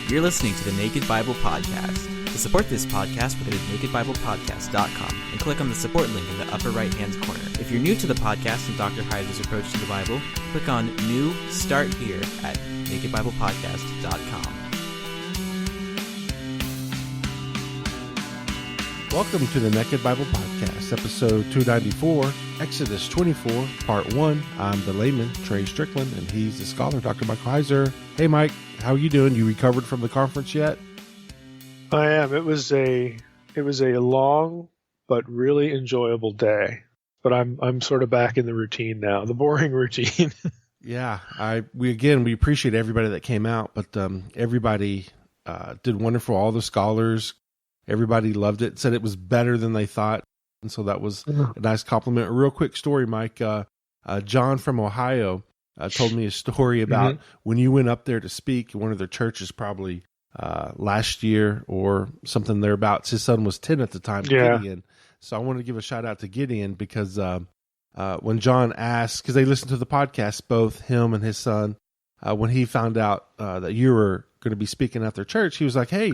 You're listening to the Naked Bible Podcast. To support this podcast, go to nakedbiblepodcast.com and click on the support link in the upper right-hand corner. If you're new to the podcast and Dr. Heiser's approach to the Bible, click on New Start Here at nakedbiblepodcast.com. Welcome to the Naked Bible Podcast, episode 294, Exodus 24, part 1. I'm the layman, Trey Strickland, and he's the scholar, Dr. Michael Heiser. Hey, Mike, how are you doing? You recovered from the conference yet? I am. It was a long but really enjoyable day. But I'm sort of back in the routine now, the boring routine. Yeah, we appreciate everybody that came out, but everybody did wonderful. All the scholars, everybody loved it, said it was better than they thought, and so that was a nice compliment. A real quick story, Mike. John from Ohio told me a story about when you went up there to speak at one of their churches, probably last year or something thereabouts. His son was 10 at the time, Gideon. So I wanted to give a shout out to Gideon because when John asked, because they listened to the podcast, both him and his son, when he found out that you were going to be speaking at their church, he was like, hey,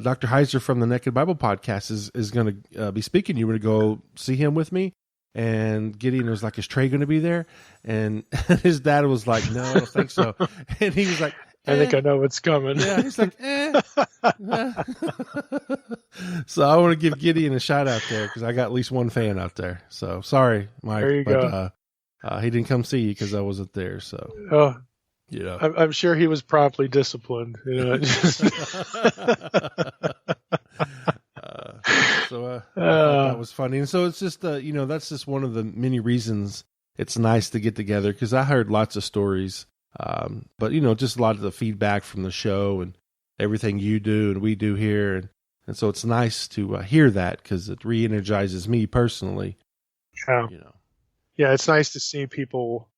Dr. Heiser from the Naked Bible Podcast is going to be speaking. You want to go see him with me? And Gideon was like, is Trey going to be there? And his dad was like, no, I don't think so. And he was like, I think I know what's coming. Yeah, he's like, So I want to give Gideon a shout out there because I got at least one fan out there. So sorry, Mike, there you go. He didn't come see you because I wasn't there. So, you know, I'm sure he was promptly disciplined. You know, I thought that was funny. And so it's just, that's just one of the many reasons it's nice to get together because I heard lots of stories. But just a lot of the feedback from the show and everything you do and we do here. And so it's nice to hear that because it re-energizes me personally. Yeah, it's nice to see people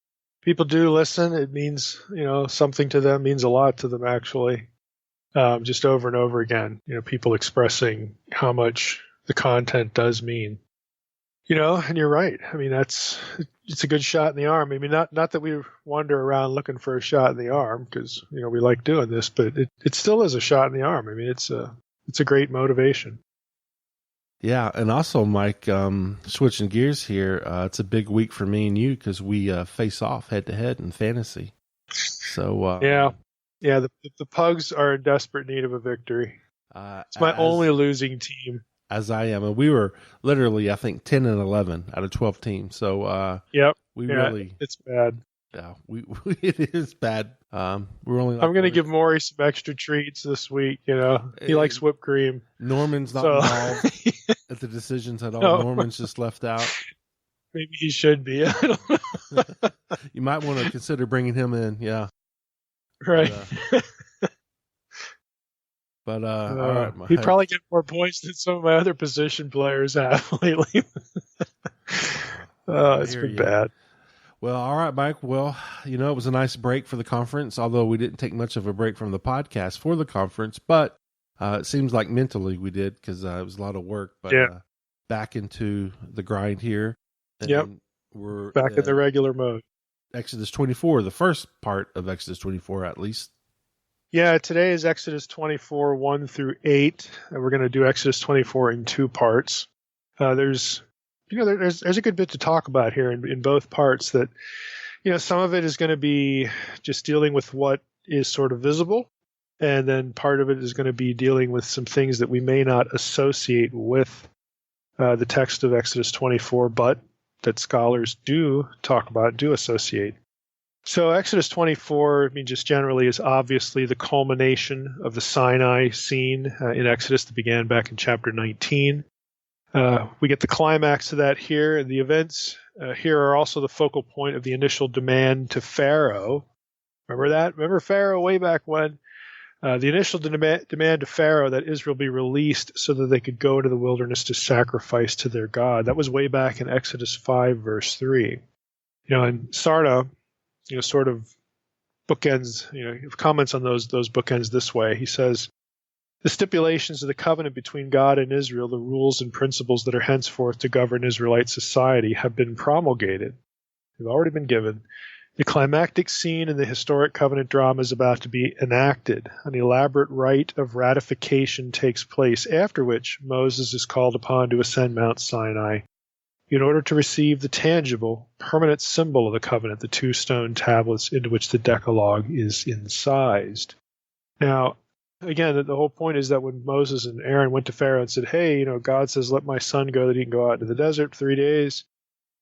do listen. It means, something to them, means a lot to them actually. Just over and over again, people expressing how much the content does mean. And you're right. I mean, it's a good shot in the arm. I mean, not that we wander around looking for a shot in the arm because, we like doing this, but it still is a shot in the arm. I mean, it's a great motivation. Yeah. And also, Mike, switching gears here, it's a big week for me and you because we face off head to head in fantasy. So, Yeah. The Pugs are in desperate need of a victory. It's my only losing team. As I am. And we were literally, I think, 10 and 11 out of 12 teams. So, really, it's bad. Yeah, it is bad. We're only. I'm going to give Maury some extra treats this week. He likes whipped cream. Norman's not involved at the decisions at all. No. Norman's just left out. Maybe he should be. I don't know. You might want to consider bringing him in. Yeah. Right. But all right, he'd probably get more points than some of my other position players have lately. It's been bad. Well, all right, Mike. Well, it was a nice break for the conference, although we didn't take much of a break from the podcast for the conference. But it seems like mentally we did because it was a lot of work. But back into the grind here. And we're back in the regular mode. Exodus 24, the first part of Exodus 24, at least. Yeah, today is Exodus 24, 1 through 8, and we're going to do Exodus 24 in two parts. There's a good bit to talk about here in both parts that, some of it is going to be just dealing with what is sort of visible, and then part of it is going to be dealing with some things that we may not associate with the text of Exodus 24, but that scholars do talk about, do associate. So Exodus 24, just generally is obviously the culmination of the Sinai scene in Exodus that began back in chapter 19. We get the climax of that here, and the events here are also the focal point of the initial demand to Pharaoh. Remember that? Remember Pharaoh way back when? The initial demand to Pharaoh that Israel be released so that they could go into the wilderness to sacrifice to their God. That was way back in Exodus 5, verse 3. And Sarda, sort of bookends, comments on those bookends this way. He says, the stipulations of the covenant between God and Israel, the rules and principles that are henceforth to govern Israelite society have been promulgated. They've already been given. The climactic scene in the historic covenant drama is about to be enacted. An elaborate rite of ratification takes place, after which Moses is called upon to ascend Mount Sinai in order to receive the tangible, permanent symbol of the covenant, the 2 stone tablets into which the Decalogue is incised. Now, again, the whole point is that when Moses and Aaron went to Pharaoh and said, hey, God says, let my son go that he can go out into the desert 3 days,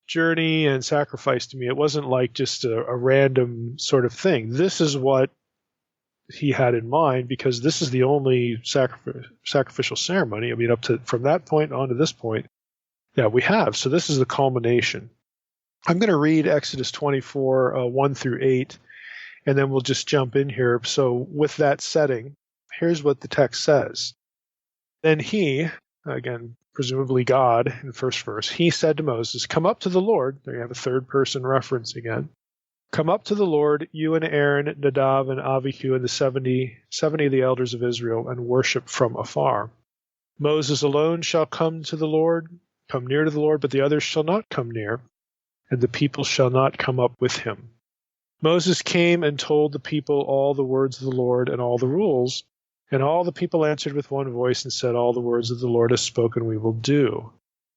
journey and sacrifice to me. It wasn't like just a random sort of thing. This is what he had in mind, because this is the only sacrificial ceremony. I mean, from that point on to this point that we have. So this is the culmination. I'm going to read Exodus 24, 1 through 8, and then we'll just jump in here. So with that setting, here's what the text says. Then he, again, presumably God in the first verse, he said to Moses, come up to the Lord. There you have a third person reference again. Come up to the Lord, you and Aaron, Nadav and Abihu, and the 70 of the elders of Israel, and worship from afar. Moses alone shall come near to the Lord, but the others shall not come near, and the people shall not come up with him. Moses came and told the people all the words of the Lord and all the rules, and all the people answered with one voice and said, all the words of the Lord has spoken we will do.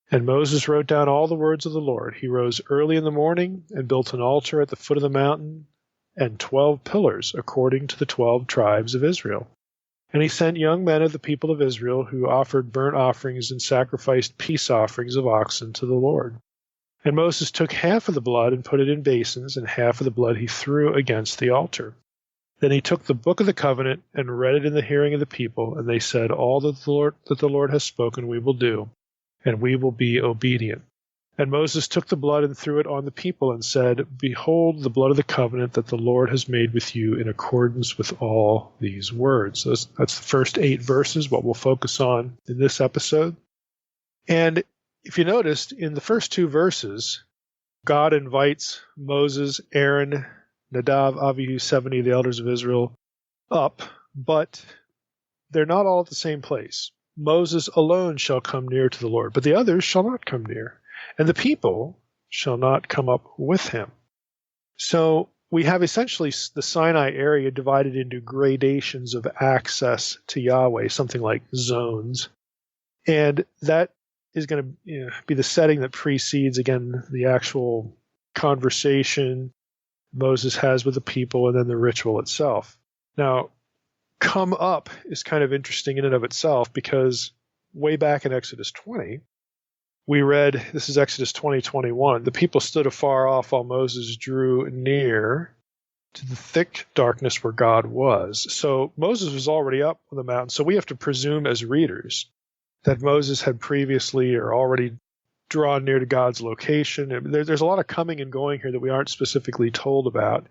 And Moses wrote down all the words of the Lord. He rose early in the morning and built an altar at the foot of the mountain and 12 pillars according to the 12 tribes of Israel. And he sent young men of the people of Israel who offered burnt offerings and sacrificed peace offerings of oxen to the Lord. And Moses took half of the blood and put it in basins, and half of the blood he threw against the altar. Then he took the book of the covenant and read it in the hearing of the people, and they said, all that the Lord has spoken we will do, and we will be obedient. And Moses took the blood and threw it on the people and said, behold the blood of the covenant that the Lord has made with you in accordance with all these words. So that's the first 8 verses, what we'll focus on in this episode. And if you noticed, in the first 2 verses, God invites Moses, Aaron, Nadav, Abihu, 70 of the elders of Israel up, but they're not all at the same place. Moses alone shall come near to the Lord, but the others shall not come near, and the people shall not come up with him. So we have essentially the Sinai area divided into gradations of access to Yahweh, something like zones. And that is going to be the setting that precedes, again, the actual conversation Moses has with the people and then the ritual itself. Now, come up is kind of interesting in and of itself, because way back in Exodus 20, we read, this is Exodus 20:21, the people stood afar off while Moses drew near to the thick darkness where God was. So Moses was already up on the mountain. So we have to presume as readers that Moses had previously or already drawn near to God's location. There's a lot of coming and going here that we aren't specifically told about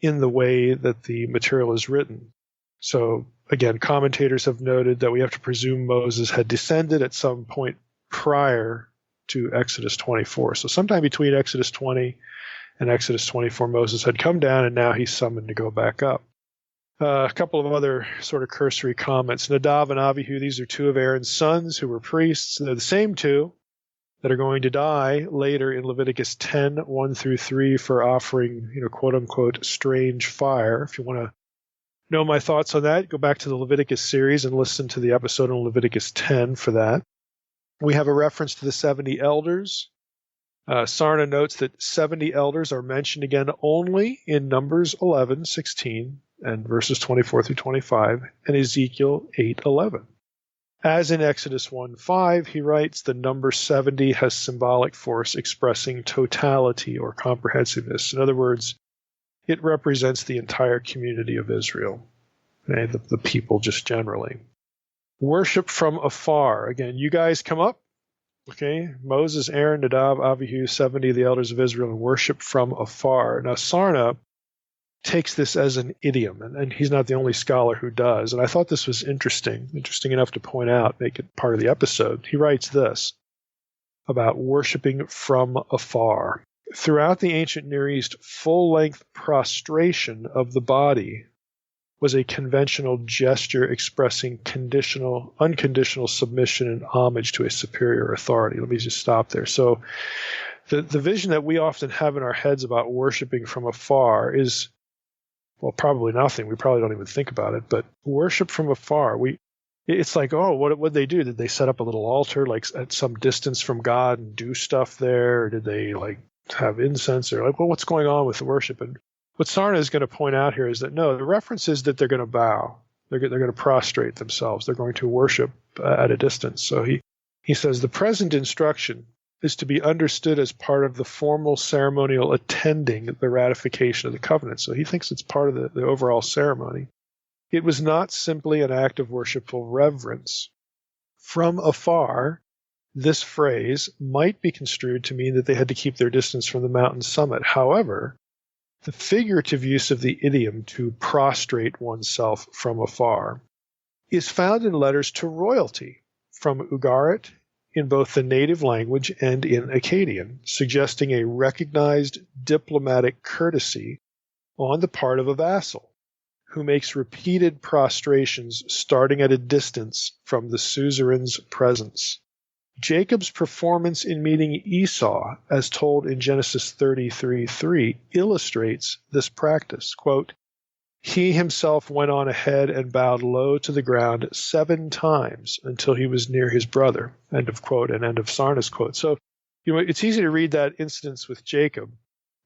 in the way that the material is written. So again, commentators have noted that we have to presume Moses had descended at some point prior to Exodus 24. So sometime between Exodus 20 and Exodus 24, Moses had come down, and now he's summoned to go back up. A couple of other sort of cursory comments. Nadav and Abihu, these are 2 of Aaron's sons who were priests. They're the same 2 that are going to die later in Leviticus 10, 1 through 3 for offering, quote unquote, strange fire. If you want to know my thoughts on that, go back to the Leviticus series and listen to the episode on Leviticus 10 for that. We have a reference to the 70 elders. Sarna notes that 70 elders are mentioned again only in Numbers 11, 16, and verses 24 through 25, and Ezekiel 8:11. As in Exodus 1:5, he writes, the number 70 has symbolic force expressing totality or comprehensiveness. In other words, it represents the entire community of Israel, the people just generally. Worship from afar. Again, you guys come up, okay? Moses, Aaron, Nadav, Abihu, 70 of the elders of Israel, and worship from afar. Now, Sarna takes this as an idiom, and he's not the only scholar who does. And I thought this was interesting enough to point out, make it part of the episode. He writes this about worshiping from afar. Throughout the ancient Near East, full-length prostration of the body was a conventional gesture expressing unconditional submission and homage to a superior authority. Let me just stop there. So The vision that we often have in our heads about worshiping from afar is, well, probably nothing. We probably don't even think about it. But worship from afar, it's like, oh, what did they do? Did they set up a little altar like at some distance from God and do stuff there? Or did they like have incense? Or like, well, what's going on with the worship? And what Sarna is going to point out here is that no, the reference is that they're going to bow. They're going to prostrate themselves. They're going to worship at a distance. So he says the present instruction is to be understood as part of the formal ceremonial attending the ratification of the covenant. So he thinks it's part of the overall ceremony. It was not simply an act of worshipful reverence. From afar, this phrase might be construed to mean that they had to keep their distance from the mountain summit. However, the figurative use of the idiom to prostrate oneself from afar is found in letters to royalty from Ugarit in both the native language and in Akkadian, suggesting a recognized diplomatic courtesy on the part of a vassal who makes repeated prostrations starting at a distance from the suzerain's presence. Jacob's performance in meeting Esau, as told in Genesis 33:3, illustrates this practice. Quote, he himself went on ahead and bowed low to the ground 7 times until he was near his brother. End of quote, and end of Sarna's quote. So, it's easy to read that incident with Jacob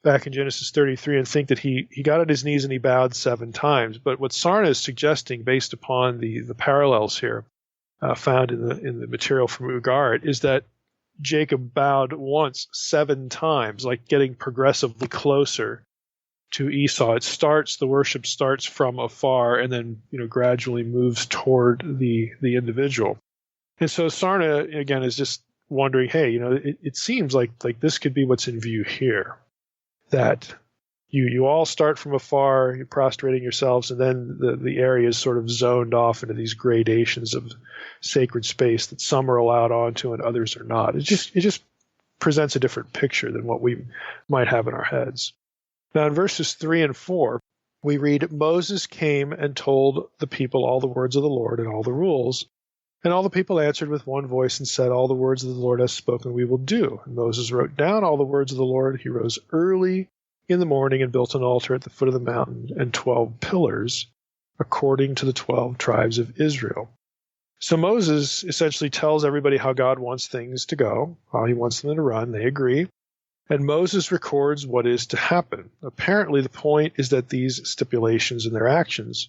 back in Genesis 33 and think that he got on his knees and he bowed 7 times. But what Sarna is suggesting, based upon the parallels here found in the material from Ugarit, is that Jacob bowed once 7 times, like getting progressively closer to Esau. The worship starts from afar and then, gradually moves toward the individual. And so Sarna, again, is just wondering, hey, it seems like this could be what's in view here, that you all start from afar, you're prostrating yourselves, and then the area is sort of zoned off into these gradations of sacred space that some are allowed onto and others are not. It just presents a different picture than what we might have in our heads. Now, in verses 3 and 4, we read, Moses came and told the people all the words of the Lord and all the rules. And all the people answered with one voice and said, all the words of the Lord has spoken we will do. And Moses wrote down all the words of the Lord. He rose early in the morning and built an altar at the foot of the mountain and 12 pillars, according to the 12 tribes of Israel. So Moses essentially tells everybody how God wants things to go, how he wants them to run. They agree. And Moses records what is to happen. Apparently, the point is that these stipulations and their actions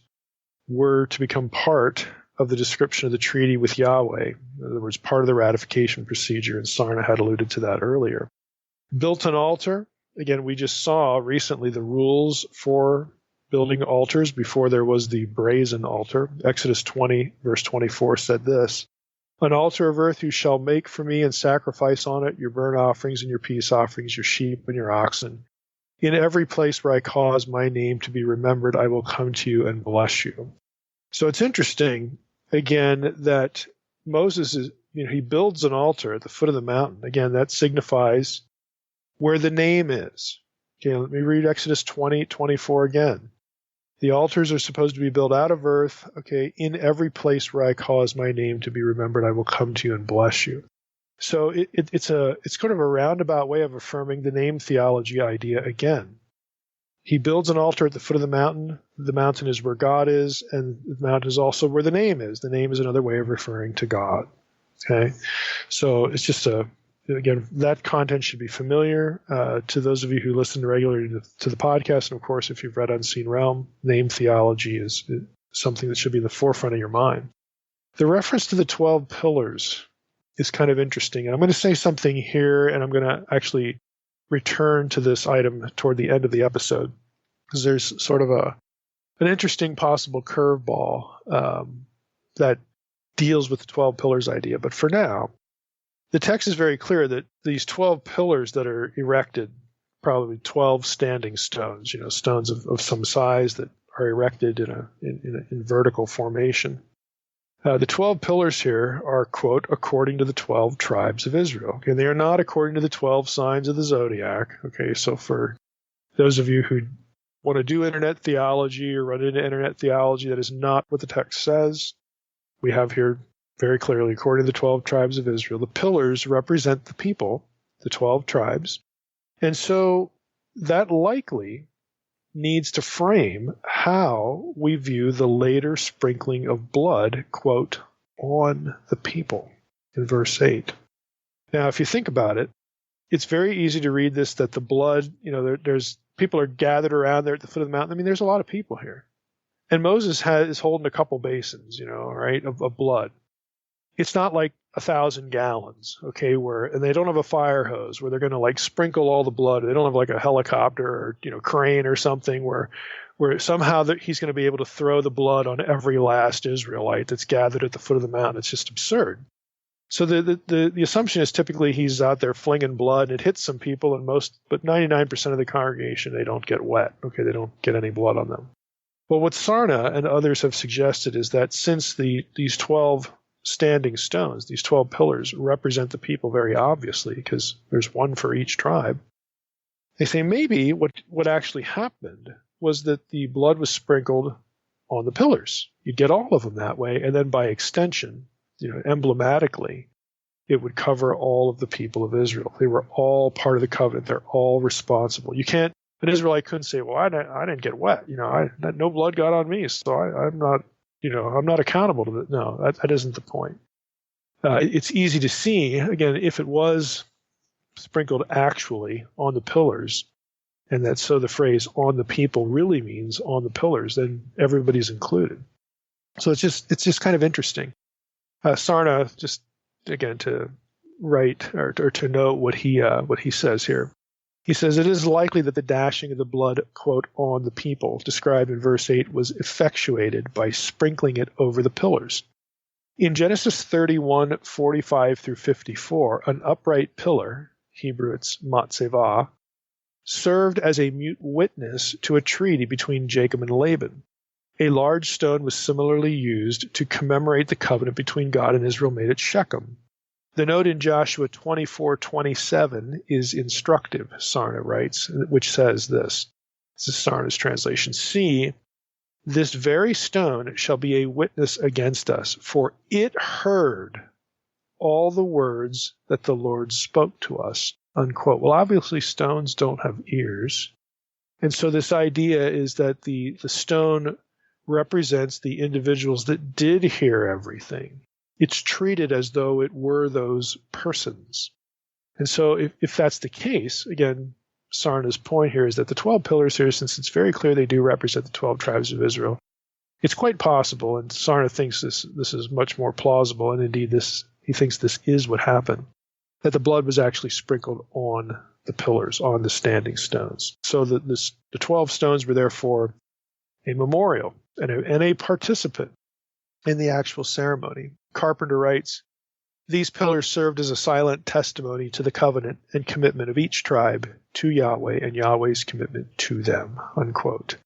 were to become part of the description of the treaty with Yahweh. In other words, part of the ratification procedure, and Sarna had alluded to that earlier. Built an altar. Again, we just saw recently the rules for building altars before there was the brazen altar. Exodus 20, verse 24 said this, an altar of earth you shall make for me and sacrifice on it your burnt offerings and your peace offerings, your sheep and your oxen. In every place where I cause my name to be remembered, I will come to you and bless you. So it's interesting, again, that Moses is, he builds an altar at the foot of the mountain. Again, that signifies where the name is. Okay, let me read Exodus 20:24 again. The altars are supposed to be built out of earth. Okay, in every place where I cause my name to be remembered, I will come to you and bless you. So it's kind of a roundabout way of affirming the name theology idea again. He builds an altar at the foot of the mountain. The mountain is where God is, and the mountain is also where the name is. The name is another way of referring to God. Okay, so it's just again, that content should be familiar to those of you who listen regularly to the podcast. And of course, if you've read Unseen Realm, name theology is something that should be in the forefront of your mind. The reference to the 12 pillars is kind of interesting. And I'm going to say something here, and I'm going to actually return to this item toward the end of the episode, because there's sort of an interesting possible curveball that deals with the 12 pillars idea. But for now, the text is very clear that these 12 pillars that are erected, probably 12 standing stones, stones of some size that are erected in vertical formation. The 12 pillars here are, quote, according to the 12 tribes of Israel. Okay, they are not according to the 12 signs of the zodiac. Okay, so for those of you who want to do internet theology or run into internet theology, that is not what the text says. We have here very clearly, according to the 12 tribes of Israel, the pillars represent the people the 12 tribes. And so that likely needs to frame how we view the later sprinkling of blood, quote, on the people in verse 8. Now, if you think about it, it's very easy to read this, that the blood, there's people are gathered around there at the foot of the mountain. I mean, there's a lot of people here. And Moses is holding a couple basins, right, of blood. It's not like 1,000 gallons, okay, and they don't have a fire hose where they're going to like sprinkle all the blood. They don't have like a helicopter or, crane or something where somehow he's going to be able to throw the blood on every last Israelite that's gathered at the foot of the mountain. It's just absurd. So the assumption is typically he's out there flinging blood and it hits some people, but 99% of the congregation, they don't get wet. Okay, they don't get any blood on them. Well, what Sarna and others have suggested is that since these 12 standing stones, these 12 pillars, represent the people very obviously because there's one for each tribe, they say maybe what actually happened was that the blood was sprinkled on the pillars. You'd get all of them that way, and then by extension, emblematically, it would cover all of the people of Israel. They were all part of the covenant. They're all responsible. An Israelite couldn't say, well, I didn't get wet. No blood got on me, so I'm not, I'm not accountable to that. No, that isn't the point. It's easy to see, again, if it was sprinkled actually on the pillars, and that so the phrase on the people really means on the pillars, then everybody's included. So it's just kind of interesting. Sarna, just again to write or to note what he says here. He says, it is likely that the dashing of the blood, quote, on the people, described in verse 8, was effectuated by sprinkling it over the pillars. In Genesis 31, 45 through 54, an upright pillar, Hebrew it's matzevah, served as a mute witness to a treaty between Jacob and Laban. A large stone was similarly used to commemorate the covenant between God and Israel made at Shechem. The note in Joshua 24:27 is instructive, Sarna writes, which says this. This is Sarna's translation. See, this very stone shall be a witness against us, for it heard all the words that the Lord spoke to us, unquote. Well, obviously stones don't have ears. And so this idea is that the stone represents the individuals that did hear everything. It's treated as though it were those persons. And so if that's the case, again, Sarna's point here is that the 12 pillars here, since it's very clear they do represent the 12 tribes of Israel, it's quite possible, and Sarna thinks this is much more plausible, and indeed he thinks this is what happened, that the blood was actually sprinkled on the pillars, on the standing stones. So that the 12 stones were therefore a memorial and a participant in the actual ceremony. Carpenter writes, these pillars served as a silent testimony to the covenant and commitment of each tribe to Yahweh and Yahweh's commitment to them, unquote.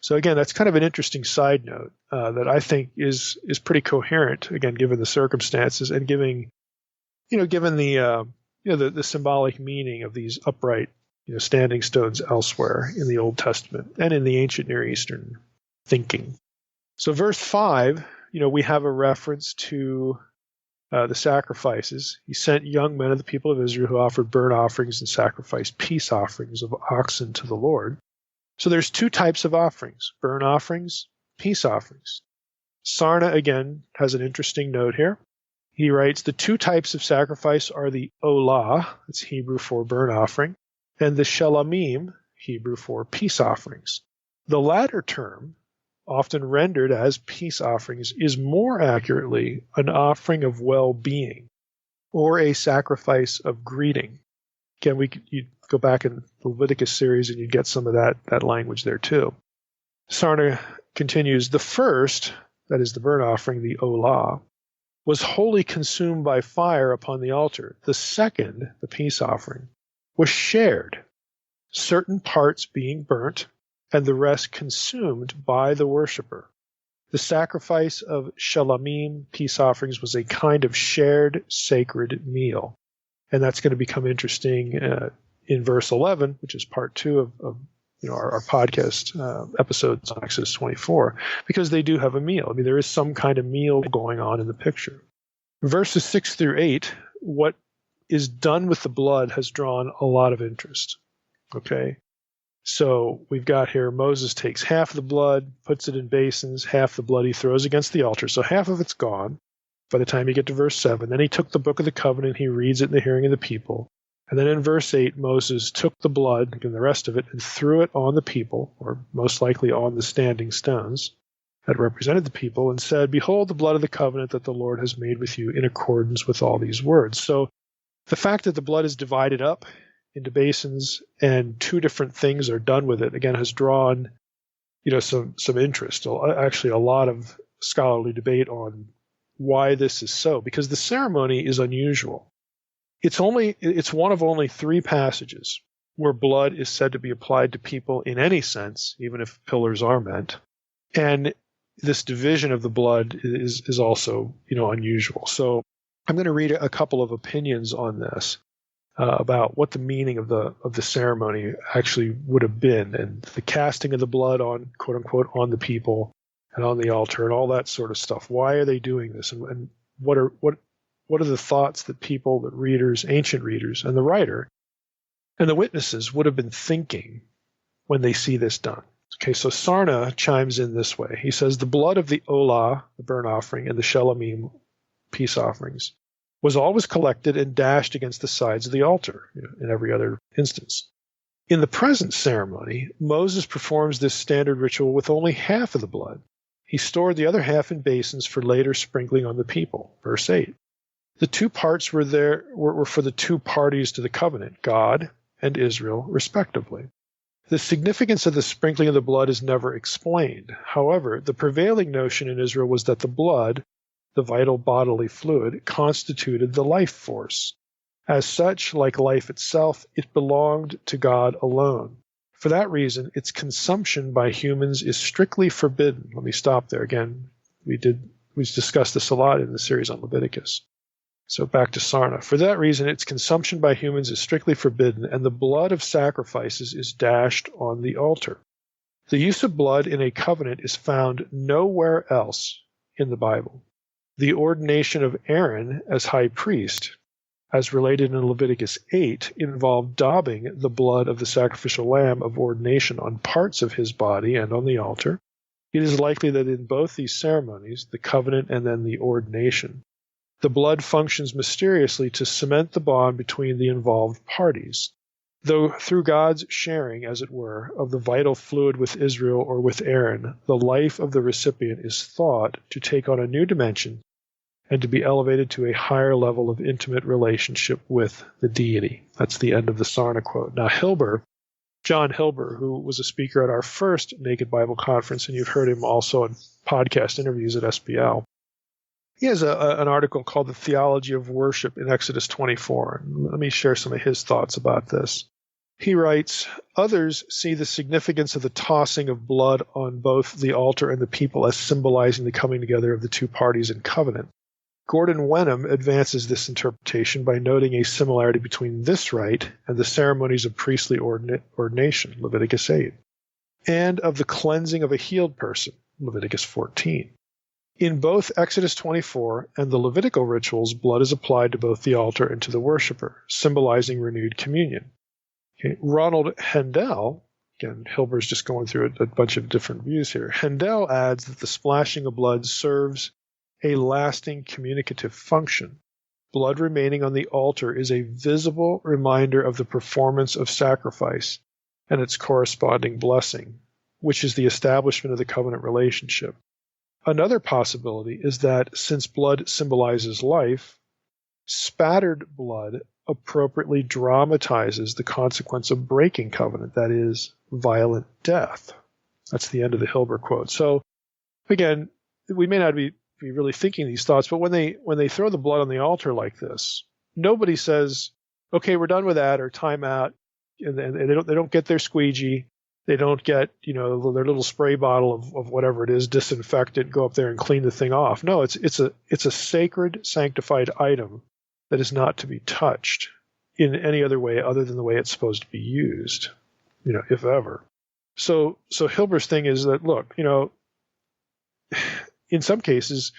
So again, that's kind of an interesting side note that I think is pretty coherent, again, given the circumstances and given the symbolic meaning of these upright, standing stones elsewhere in the Old Testament and in the ancient Near Eastern thinking. So verse 5, we have a reference to the sacrifices. He sent young men of the people of Israel who offered burnt offerings and sacrificed peace offerings of oxen to the Lord. So there's two types of offerings, burnt offerings, peace offerings. Sarna, again, has an interesting note here. He writes, the two types of sacrifice are the olah, that's Hebrew for burnt offering, and the shelamim, Hebrew for peace offerings. The latter term, often rendered as peace offerings, is more accurately an offering of well-being or a sacrifice of greeting. Again, you'd go back in the Leviticus series and you'd get some of that language there too. Sarna continues, the first, that is the burnt offering, the olah, was wholly consumed by fire upon the altar. The second, the peace offering, was shared, certain parts being burnt and the rest consumed by the worshiper. The sacrifice of shelamim, peace offerings, was a kind of shared sacred meal. And that's going to become interesting in verse 11, which is part 2 of our podcast episodes on Exodus 24, because they do have a meal. I mean, there is some kind of meal going on in the picture. Verses 6 through 8, what is done with the blood has drawn a lot of interest. Okay? So we've got here Moses takes half of the blood, puts it in basins, half the blood he throws against the altar. So half of it's gone by the time you get to verse 7. Then he took the book of the covenant, he reads it in the hearing of the people. And then in verse 8, Moses took the blood and the rest of it and threw it on the people, or most likely on the standing stones that represented the people, and said, "Behold the blood of the covenant that the Lord has made with you in accordance with all these words." So the fact that the blood is divided up into basins and two different things are done with it, again, has drawn some interest. Actually, a lot of scholarly debate on why this is so, because the ceremony is unusual. It's one of only 3 passages where blood is said to be applied to people in any sense, even if pillars are meant. And this division of the blood is also, unusual. So I'm going to read a couple of opinions on this about what the meaning of the ceremony actually would have been, and the casting of the blood on, quote unquote, on the people and on the altar and all that sort of stuff. Why are they doing this, and what are the thoughts that people, that readers, ancient readers, and the writer and the witnesses would have been thinking when they see this done? Okay, so Sarna chimes in this way. He says, "The blood of the Olah, the burnt offering, and the Shelamim, peace offerings, was always collected and dashed against the sides of the altar in every other instance. In the present ceremony, Moses performs this standard ritual with only half of the blood. He stored the other half in basins for later sprinkling on the people." Verse 8. The 2 parts were for the 2 parties to the covenant, God and Israel, respectively. The significance of the sprinkling of the blood is never explained. However, the prevailing notion in Israel was that the blood, the vital bodily fluid, constituted the life force. As such, like life itself, it belonged to God alone. For that reason, its consumption by humans is strictly forbidden. Let me stop there again. We discussed this a lot in the series on Leviticus. So back to Sarna. For that reason, its consumption by humans is strictly forbidden, and the blood of sacrifices is dashed on the altar. The use of blood in a covenant is found nowhere else in the Bible. The ordination of Aaron as high priest, as related in Leviticus 8, involved daubing the blood of the sacrificial lamb of ordination on parts of his body and on the altar. It is likely that in both these ceremonies, the covenant and then the ordination, the blood functions mysteriously to cement the bond between the involved parties. Though through God's sharing, as it were, of the vital fluid with Israel or with Aaron, the life of the recipient is thought to take on a new dimension and to be elevated to a higher level of intimate relationship with the deity. That's the end of the Sarna quote. Now, John Hilber, who was a speaker at our first Naked Bible Conference, and you've heard him also in podcast interviews at SBL, he has an article called The Theology of Worship in Exodus 24. Let me share some of his thoughts about this. He writes, "Others see the significance of the tossing of blood on both the altar and the people as symbolizing the coming together of the 2 parties in covenant. Gordon Wenham advances this interpretation by noting a similarity between this rite and the ceremonies of priestly ordination, Leviticus 8, and of the cleansing of a healed person, Leviticus 14. In both Exodus 24 and the Levitical rituals, blood is applied to both the altar and to the worshiper, symbolizing renewed communion." Okay. Ronald Hendel, again, Hilber's just going through a bunch of different views here. Hendel adds that the splashing of blood serves a lasting communicative function. Blood remaining on the altar is a visible reminder of the performance of sacrifice and its corresponding blessing, which is the establishment of the covenant relationship. Another possibility is that since blood symbolizes life, spattered blood appropriately dramatizes the consequence of breaking covenant, that is, violent death. That's the end of the Hilber quote. So, again, we may not be really thinking these thoughts, but when they throw the blood on the altar like this, nobody says, "Okay, we're done with that," or "time out," and they don't get their squeegee. They don't get, their little spray bottle of whatever it is, disinfectant, go up there and clean the thing off. No, it's a sacred, sanctified item that is not to be touched in any other way other than the way it's supposed to be used, if ever. So Hilber's thing is that, look, in some cases,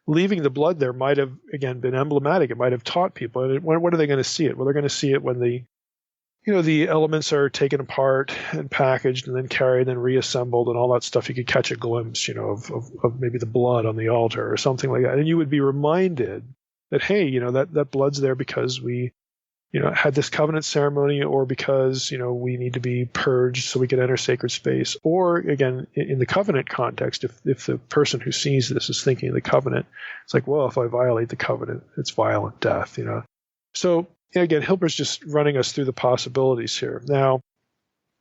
leaving the blood there might have, again, been emblematic. It might have taught people. And when are they going to see it? Well, they're going to see it when the elements are taken apart and packaged and then carried and reassembled and all that stuff. You could catch a glimpse, of maybe the blood on the altar or something like that. And you would be reminded that, hey, that blood's there because we, had this covenant ceremony, or because, we need to be purged so we can enter sacred space. Or again, in the covenant context, if the person who sees this is thinking of the covenant, it's like, well, if I violate the covenant, it's violent death, So again, Hilbert's just running us through the possibilities here. Now,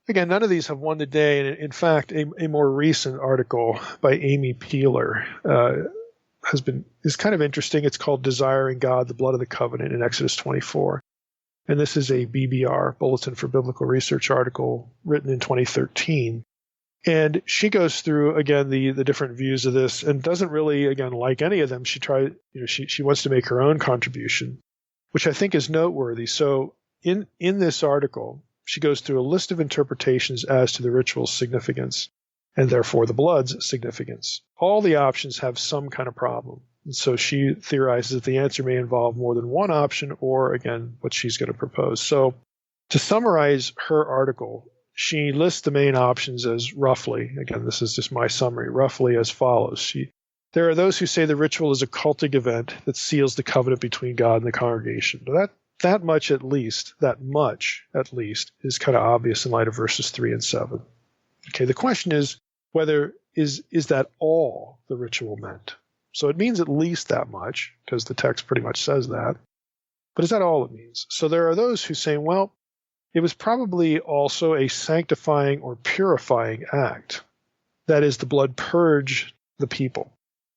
again, none of these have won the day. And in fact, a more recent article by Amy Peeler is kind of interesting. It's called Desiring God, the Blood of the Covenant in Exodus 24. And this is a BBR, Bulletin for Biblical Research article written in 2013. And she goes through, again, the different views of this and doesn't really, again, like any of them. She wants to make her own contribution, which I think is noteworthy. So in this article, she goes through a list of interpretations as to the ritual's significance and therefore the blood's significance. All the options have some kind of problem. And so she theorizes that the answer may involve more than one option or, again, what she's going to propose. So to summarize her article, she lists the main options as roughly, again, this is just my summary, roughly as follows. There are those who say the ritual is a cultic event that seals the covenant between God and the congregation. That much at least is kind of obvious in light of verses 3 and 7. Okay, the question is whether is that all the ritual meant? So it means at least that much, because the text pretty much says that. But is that all it means? So there are those who say, well, it was probably also a sanctifying or purifying act. That is, the blood purged the people.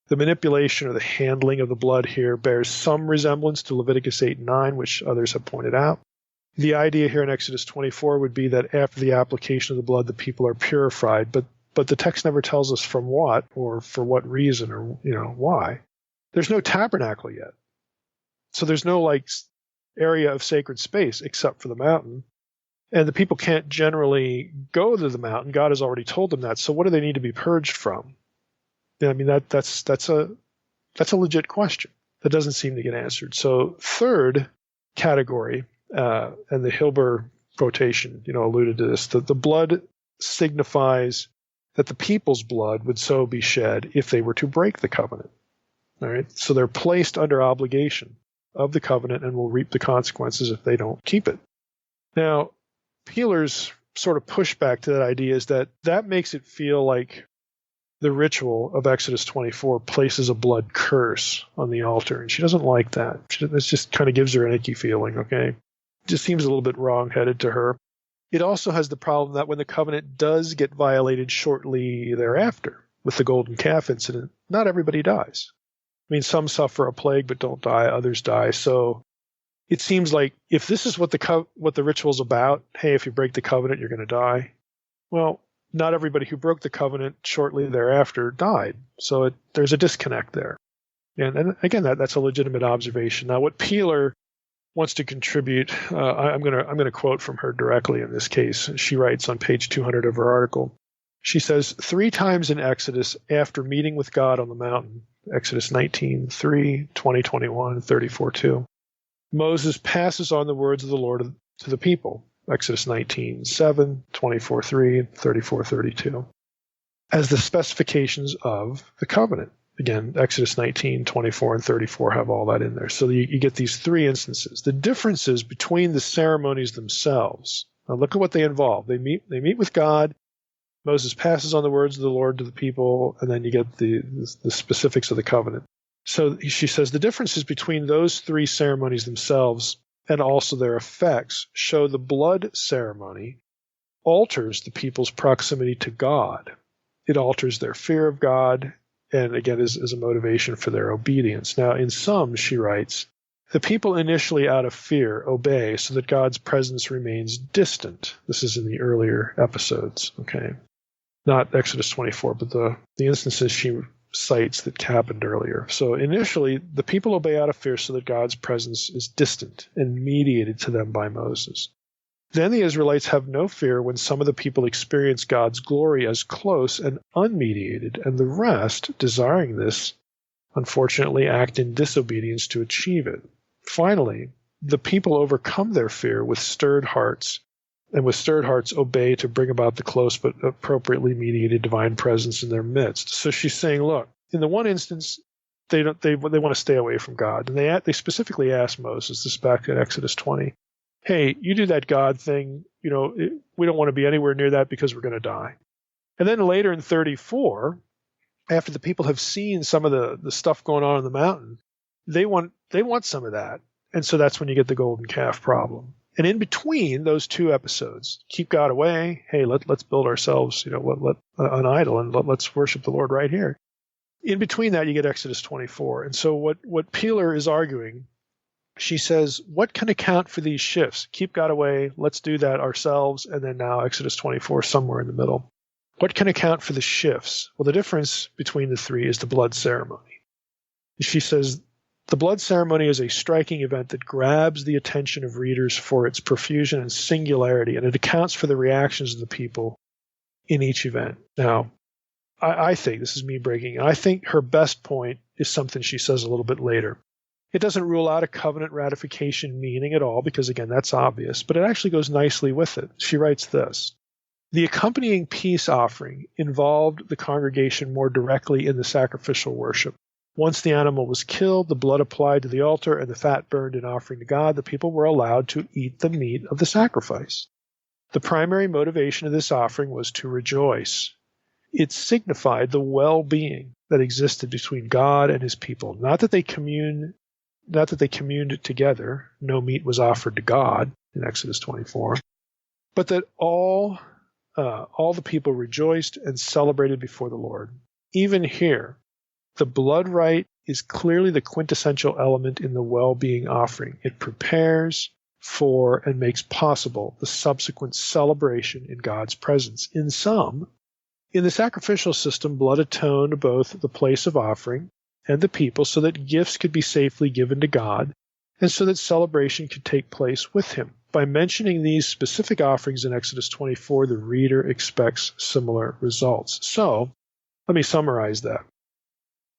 The manipulation or the handling of the blood here bears some resemblance to Leviticus 8:9, which others have pointed out. The idea here in Exodus 24 would be that after the application of the blood, the people are purified, but the text never tells us from what or for what reason or why. There's no tabernacle yet. So there's no area of sacred space except for the mountain. And the people can't generally go to the mountain. God has already told them that. So what do they need to be purged from? I mean, that's a legit question that doesn't seem to get answered. So third category, and the Hilber quotation, alluded to this, that the blood signifies that the people's blood would so be shed if they were to break the covenant. All right. So they're placed under obligation of the covenant and will reap the consequences if they don't keep it. Now, Peeler's sort of pushback to that idea is that makes it feel like the ritual of Exodus 24 places a blood curse on the altar, and she doesn't like that. This just kind of gives her an icky feeling, okay? It just seems a little bit wrong-headed to her. It also has the problem that when the covenant does get violated shortly thereafter, with the golden calf incident, not everybody dies. I mean, some suffer a plague but don't die, others die. So it seems like if this is what the ritual's about, hey, if you break the covenant, you're going to die. Well, not everybody who broke the covenant shortly thereafter died. So there's a disconnect there. And again, that's a legitimate observation. Now, what Peeler wants to contribute, I'm going to quote from her directly in this case. She writes on page 200 of her article. She says, 3 times in Exodus, after meeting with God on the mountain, Exodus 19:3, 20:21, 34:2, Moses passes on the words of the Lord to the people, Exodus 19:7, 24:3, 34:32, as the specifications of the covenant. Again, Exodus 19, 24, and 34 have all that in there. So you get these 3 instances. The differences between the ceremonies themselves. Now look at what they involve. They meet with God. Moses passes on the words of the Lord to the people, and then you get the specifics of the covenant. So she says the differences between those 3 ceremonies themselves and also their effects show the blood ceremony alters the people's proximity to God. It alters their fear of God, and again is a motivation for their obedience. Now, in some, she writes, the people initially out of fear obey so that God's presence remains distant. This is in the earlier episodes, okay? Not Exodus 24, but the instances she cites that happened earlier. So initially, the people obey out of fear so that God's presence is distant and mediated to them by Moses. Then the Israelites have no fear when some of the people experience God's glory as close and unmediated, and the rest, desiring this, unfortunately act in disobedience to achieve it. Finally, the people overcome their fear with stirred hearts, and with stirred hearts obey to bring about the close but appropriately mediated divine presence in their midst. So she's saying, look, in the one instance, they want to stay away from God, and they specifically ask Moses, this is back in Exodus 20, hey, you do that God thing, we don't want to be anywhere near that because we're going to die. And then later in 34, after the people have seen some of the stuff going on the mountain, they want some of that. And so that's when you get the golden calf problem. And in between those two episodes, keep God away. Hey, let's build ourselves, an idol, and let's worship the Lord right here. In between that, you get Exodus 24. And so what Peeler is arguing, she says, what can account for these shifts? Keep God away. Let's do that ourselves. And then now Exodus 24, somewhere in the middle. What can account for the shifts? Well, the difference between the three is the blood ceremony. She says, the blood ceremony is a striking event that grabs the attention of readers for its profusion and singularity, and it accounts for the reactions of the people in each event. Now, I think, this is me breaking, I think her best point is something she says a little bit later. It doesn't rule out a covenant ratification meaning at all, because again, that's obvious, but it actually goes nicely with it. She writes this: the accompanying peace offering involved the congregation more directly in the sacrificial worship. Once the animal was killed, the blood applied to the altar, and the fat burned in offering to God, the people were allowed to eat the meat of the sacrifice. The primary motivation of this offering was to rejoice. It signified the well-being that existed between God and his people. Not that they communed together. No meat was offered to God in Exodus 24, but that all the people rejoiced and celebrated before the Lord. Even here, the blood rite is clearly the quintessential element in the well-being offering. It prepares for and makes possible the subsequent celebration in God's presence. In the sacrificial system, blood atoned both the place of offering and the people so that gifts could be safely given to God and so that celebration could take place with him. By mentioning these specific offerings in Exodus 24, the reader expects similar results. So, let me summarize that.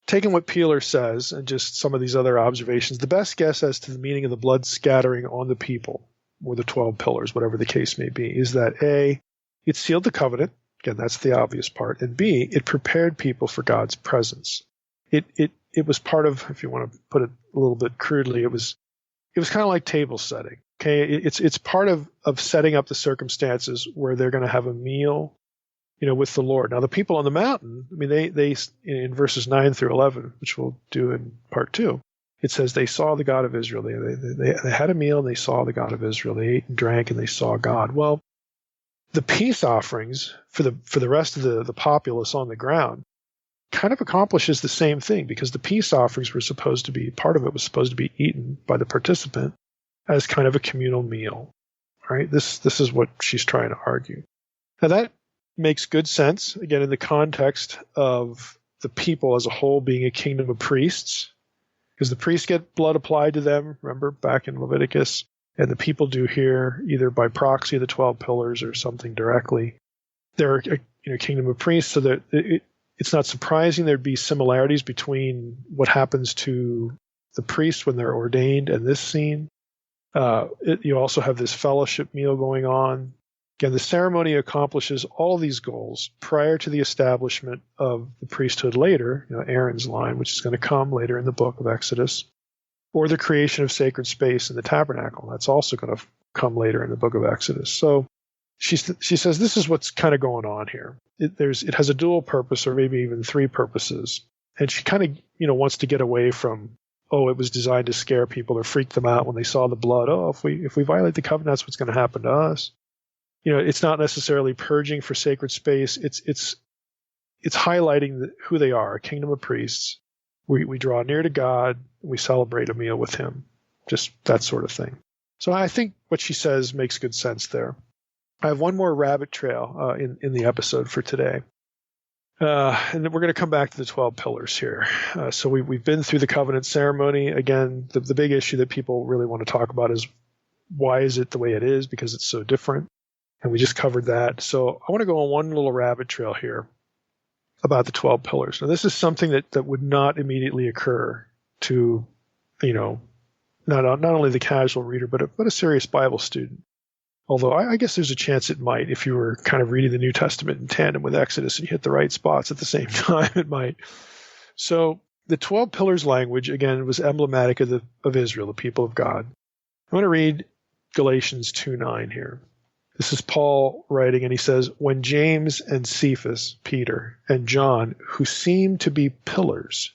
Taking what Peeler says and just some of these other observations, the best guess as to the meaning of the blood scattering on the people, or the 12 pillars, whatever the case may be, is that A, it sealed the covenant. Again, that's the obvious part. And B, it prepared people for God's presence. It was part of, if you want to put it a little bit crudely, it was kind of like table setting. Okay, it's part of setting up the circumstances where they're going to have a meal, with the Lord. Now, the people on the mountain, I mean, they in verses 9 through 11, which we'll do in part 2, it says they saw the God of Israel. They had a meal and they saw the God of Israel. They ate and drank and they saw God. Well, the peace offerings for the rest of the populace on the ground kind of accomplishes the same thing, because the peace offerings were supposed to be, part of it was supposed to be eaten by the participant as kind of a communal meal, right? This is what she's trying to argue. Now that makes good sense, again, in the context of the people as a whole being a kingdom of priests, because the priests get blood applied to them, remember, back in Leviticus, and the people do here, either by proxy of the 12 pillars or something directly. They're a kingdom of priests, so that it's not surprising there'd be similarities between what happens to the priests when they're ordained and this scene. You also have this fellowship meal going on. Again, the ceremony accomplishes all these goals prior to the establishment of the priesthood later, Aaron's line, which is going to come later in the book of Exodus, or the creation of sacred space in the tabernacle. That's also going to come later in the book of Exodus. So she says this is what's kind of going on here. It has a dual purpose, or maybe even three purposes. And she kind of wants to get away from, it was designed to scare people or freak them out when they saw the blood. If we violate the covenant, that's what's going to happen to us. It's not necessarily purging for sacred space. It's highlighting who they are, a kingdom of priests. We draw near to God. We celebrate a meal with him. Just that sort of thing. So I think what she says makes good sense there. I have one more rabbit trail in the episode for today. And then we're going to come back to the 12 pillars here. So we've been through the covenant ceremony. Again, the big issue that people really want to talk about is why is it the way it is? Because it's so different. And we just covered that. So I want to go on one little rabbit trail here. about the 12 pillars. Now, this is something that would not immediately occur to, not only the casual reader, but a serious Bible student. Although I guess there's a chance it might, if you were kind of reading the New Testament in tandem with Exodus and you hit the right spots at the same time, it might. So the 12 pillars language, again, was emblematic of Israel, the people of God. I'm going to read Galatians 2:9 here. This is Paul writing, and he says, "When James and Cephas, Peter, and John, who seemed to be pillars,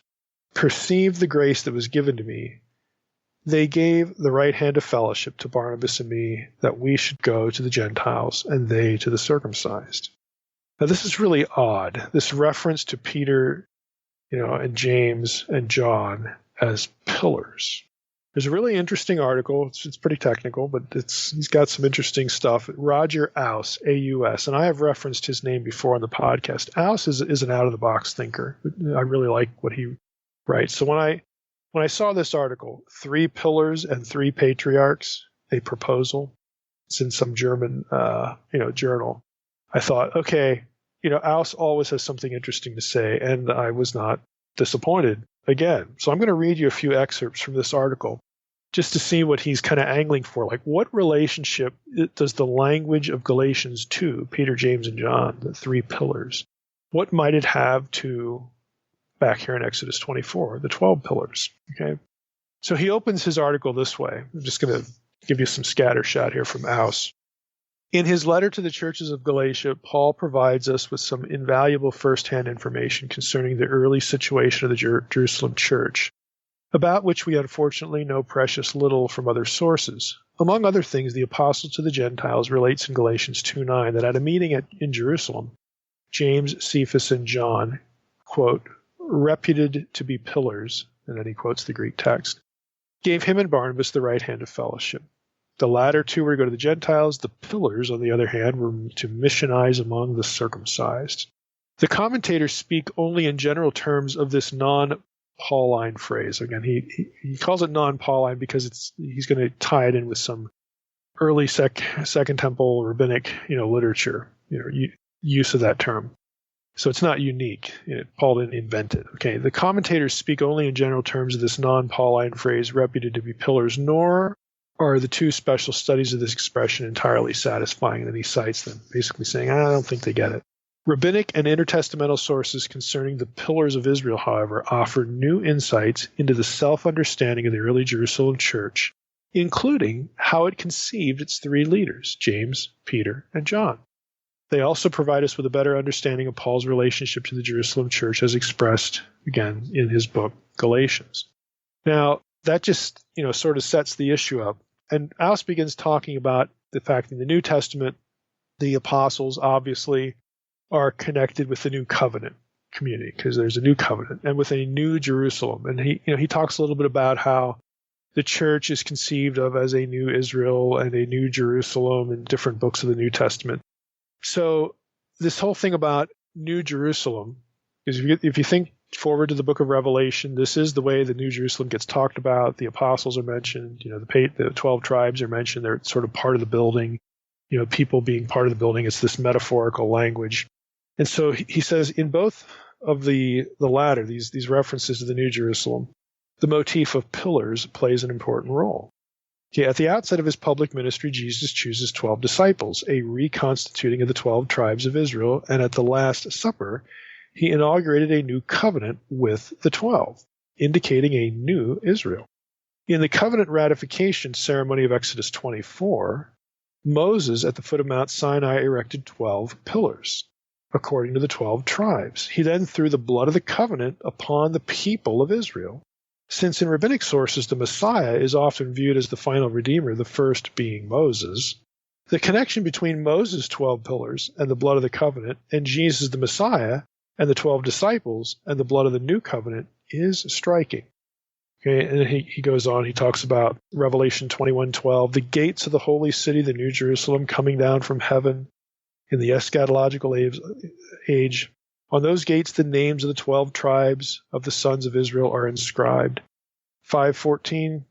perceived the grace that was given to me, they gave the right hand of fellowship to Barnabas and me, that we should go to the Gentiles and they to the circumcised." Now, this is really odd, this reference to Peter, and James and John as pillars. There's a really interesting article. It's pretty technical, but he's got some interesting stuff. Roger Aus, A-U-S, and I have referenced his name before on the podcast. Aus is an out-of-the-box thinker. I really like what he writes. So when I saw this article, 3 Pillars and 3 Patriarchs, a proposal, it's in some German, journal, I thought, okay, Aus always has something interesting to say, and I was not disappointed again. So I'm going to read you a few excerpts from this article just to see what he's kind of angling for. Like, what relationship does the language of Galatians 2, Peter, James, and John, the 3 pillars, what might it have to, back here in Exodus 24, the 12 pillars? Okay. So he opens his article this way. I'm just going to give you some scattershot here from Aus. In his letter to the churches of Galatia, Paul provides us with some invaluable first-hand information concerning the early situation of the Jerusalem church, about which we unfortunately know precious little from other sources. Among other things, the apostle to the Gentiles relates in Galatians 2:9 that at a meeting in Jerusalem, James, Cephas, and John, quote, reputed to be pillars, and then he quotes the Greek text, gave him and Barnabas the right hand of fellowship. The latter two were to go to the Gentiles. The pillars, on the other hand, were to missionize among the circumcised. The commentators speak only in general terms of this non-Pauline phrase. Again, he calls it non-Pauline because he's going to tie it in with some early Second Temple rabbinic, literature, use of that term. So it's not unique. Paul didn't invent it. Okay, the commentators speak only in general terms of this non-Pauline phrase, reputed to be pillars, nor are the 2 special studies of this expression entirely satisfying, and then he cites them, basically saying, I don't think they get it. Rabbinic and intertestamental sources concerning the pillars of Israel, however, offer new insights into the self-understanding of the early Jerusalem church, including how it conceived its 3 leaders, James, Peter, and John. They also provide us with a better understanding of Paul's relationship to the Jerusalem church as expressed, again, in his book, Galatians. Now, that just, sort of sets the issue up. And Aus begins talking about the fact that in the New Testament, the apostles obviously are connected with the new covenant community, because there's a new covenant, and with a new Jerusalem. And he talks a little bit about how the church is conceived of as a new Israel and a new Jerusalem in different books of the New Testament. So this whole thing about New Jerusalem is, if you think forward to the book of Revelation, this is the way the New Jerusalem gets talked about. The apostles are mentioned, the 12 tribes are mentioned. They're sort of part of the building, people being part of the building. It's this metaphorical language. And so he says in both of the latter, these references to the New Jerusalem, the motif of pillars plays an important role. Okay, at the outset of his public ministry, Jesus chooses 12 disciples, a reconstituting of the 12 tribes of Israel, and at the Last Supper, he inaugurated a new covenant with the 12, indicating a new Israel. In the covenant ratification ceremony of Exodus 24, Moses at the foot of Mount Sinai erected 12 pillars, according to the 12 tribes. He then threw the blood of the covenant upon the people of Israel. Since in rabbinic sources the Messiah is often viewed as the final Redeemer, the first being Moses, the connection between Moses' 12 pillars and the blood of the covenant, and Jesus the Messiah and the 12 disciples and the blood of the new covenant is striking. Okay, and he goes on, he talks about Revelation 21:12, the gates of the holy city, the New Jerusalem, coming down from heaven in the eschatological age. On those gates, the names of the 12 tribes of the sons of Israel are inscribed. Revelation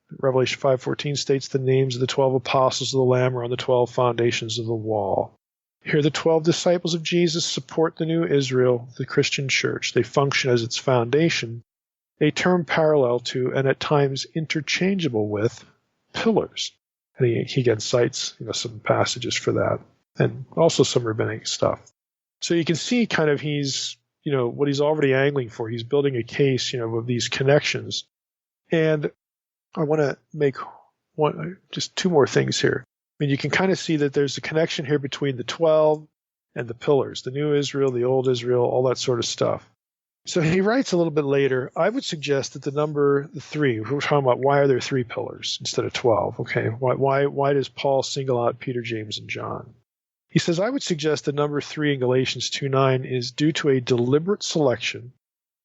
5:14 states the names of the 12 apostles of the Lamb are on the 12 foundations of the wall. Here, the 12 disciples of Jesus support the new Israel, the Christian church. They function as its foundation, a term parallel to and at times interchangeable with pillars. And he again cites some passages for that, and also some rabbinic stuff. So you can see kind of he's what he's already angling for. He's building a case of these connections. And I want to make just two more things here. I mean, you can kind of see that there's a connection here between the 12 and the pillars, the new Israel, the old Israel, all that sort of stuff. So he writes a little bit later, I would suggest that the 3, we're talking about why are there 3 pillars instead of 12? Okay, why does Paul single out Peter, James, and John? He says, I would suggest the number 3 in Galatians 2:9 is due to a deliberate selection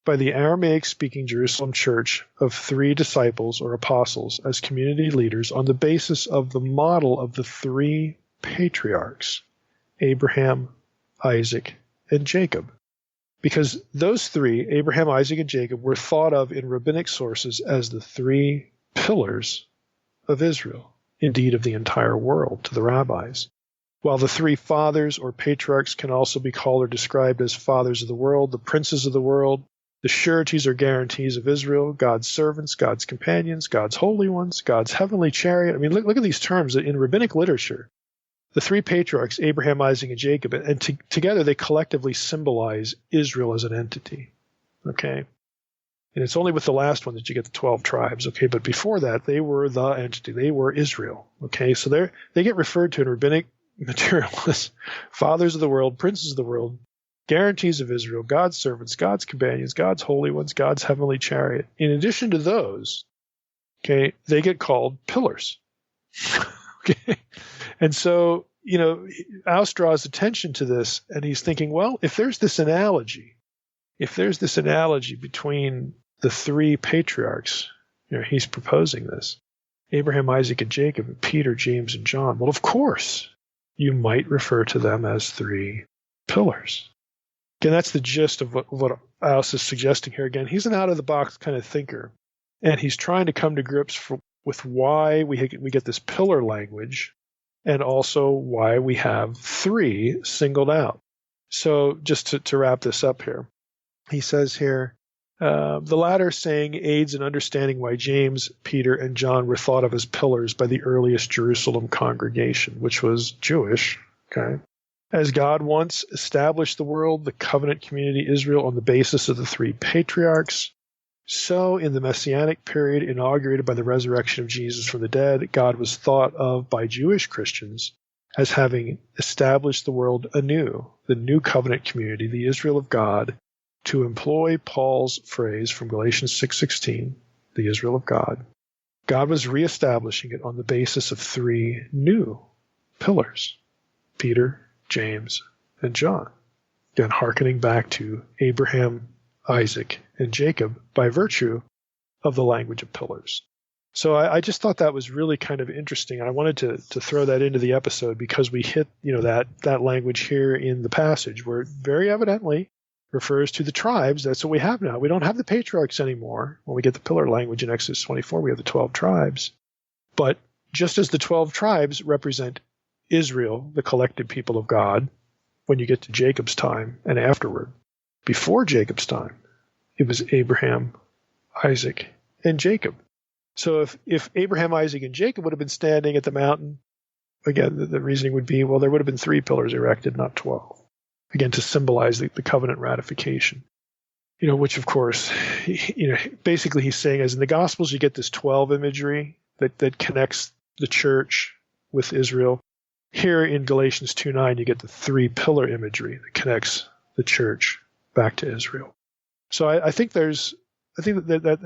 by the Aramaic-speaking Jerusalem church of 3 disciples or apostles as community leaders on the basis of the model of the 3 patriarchs, Abraham, Isaac, and Jacob. Because those 3, Abraham, Isaac, and Jacob, were thought of in rabbinic sources as the 3 pillars of Israel, indeed of the entire world, to the rabbis. While the 3 fathers or patriarchs can also be called or described as fathers of the world, the princes of the world, the sureties or guarantees of Israel, God's servants, God's companions, God's holy ones, God's heavenly chariot. I mean, look at these terms in rabbinic literature. The 3 patriarchs, Abraham, Isaac, and Jacob, and together they collectively symbolize Israel as an entity. Okay? And it's only with the last one that you get the 12 tribes. Okay? But before that, they were the entity. They were Israel. Okay? So they get referred to in rabbinic material as fathers of the world, princes of the world, guarantees of Israel, God's servants, God's companions, God's holy ones, God's heavenly chariot. In addition to those, okay, they get called pillars. Okay? And so, Aus draws attention to this, and he's thinking, well, if there's this analogy between the 3 patriarchs, he's proposing this, Abraham, Isaac, and Jacob, Peter, James, and John, well, of course, you might refer to them as 3 pillars. Again, that's the gist of what Aus is suggesting here. Again, he's an out-of-the-box kind of thinker, and he's trying to come to grips with why we get this pillar language, and also why we have 3 singled out. So just to wrap this up here, he says here, the latter saying aids in understanding why James, Peter, and John were thought of as pillars by the earliest Jerusalem congregation, which was Jewish. Okay. As God once established the world, the covenant community Israel, on the basis of the 3 patriarchs, so in the Messianic period inaugurated by the resurrection of Jesus from the dead, God was thought of by Jewish Christians as having established the world anew, the new covenant community, the Israel of God, to employ Paul's phrase from Galatians 6:16, the Israel of God. God was reestablishing it on the basis of 3 new pillars, Peter, James, and John. Again, hearkening back to Abraham, Isaac, and Jacob by virtue of the language of pillars. So I just thought that was really kind of interesting. I wanted to throw that into the episode because we hit that language here in the passage where it very evidently refers to the tribes. That's what we have now. We don't have the patriarchs anymore. When we get the pillar language in Exodus 24, we have the 12 tribes. But just as the 12 tribes represent Israel, the collected people of God, when you get to Jacob's time and afterward. Before Jacob's time, it was Abraham, Isaac, and Jacob. So if Abraham, Isaac, and Jacob would have been standing at the mountain, again, the reasoning would be, well, there would have been 3 pillars erected, not 12. Again, to symbolize the covenant ratification. Which, of course, basically he's saying, as in the Gospels, you get this 12 imagery that connects the church with Israel. Here in Galatians 2:9, you get the 3 pillar imagery that connects the church back to Israel. So I think that's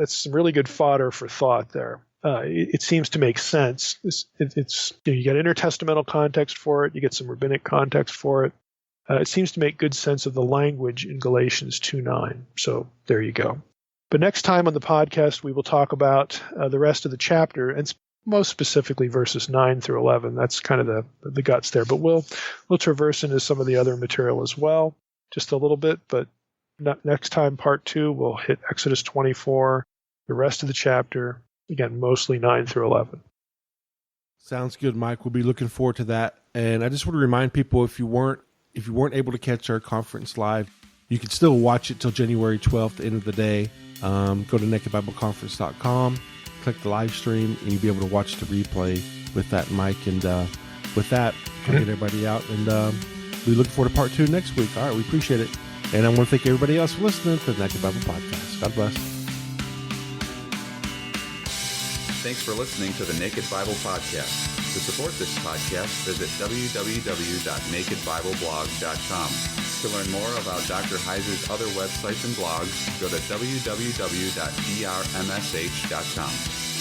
some really good fodder for thought there. It seems to make sense. It's you get intertestamental context for it, you get some rabbinic context for it. It seems to make good sense of the language in Galatians 2:9. So there you go. But next time on the podcast, we will talk about the rest of the chapter, and most specifically verses 9 through 11. That's kind of the guts there. But we'll traverse into some of the other material as well, just a little bit. But next time, part 2, we'll hit Exodus 24, the rest of the chapter, again, mostly 9 through 11. Sounds good, Mike. We'll be looking forward to that. And I just want to remind people, if you weren't able to catch our conference live, you can still watch it till January 12th, the end of the day. Go to nakedbibleconference.com, click the live stream, and you'll be able to watch the replay with that mic. And with that, I'll get everybody out. And we look forward to part 2 next week. All right, we appreciate it. And I want to thank everybody else for listening to the Naked Bible Podcast. God bless. Thanks for listening to the Naked Bible Podcast. To support this podcast, visit www.nakedbibleblog.com. To learn more about Dr. Heiser's other websites and blogs, go to www.drmsh.com.